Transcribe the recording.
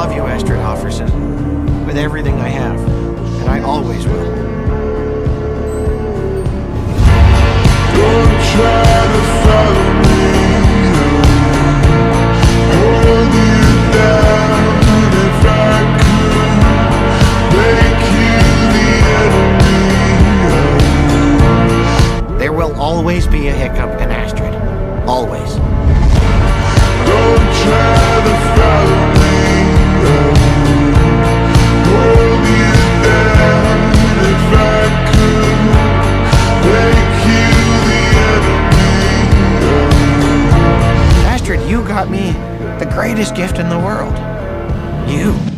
love you, Astrid Hofferson, with everything I have, and I always will. Don't try to follow me, hold you down. If I could make you the enemy, There will always be a Hiccup and Astrid. Always. don't try to follow me, hold you down. If I could make you the enemy. Astrid, you got me the greatest gift in the world. You.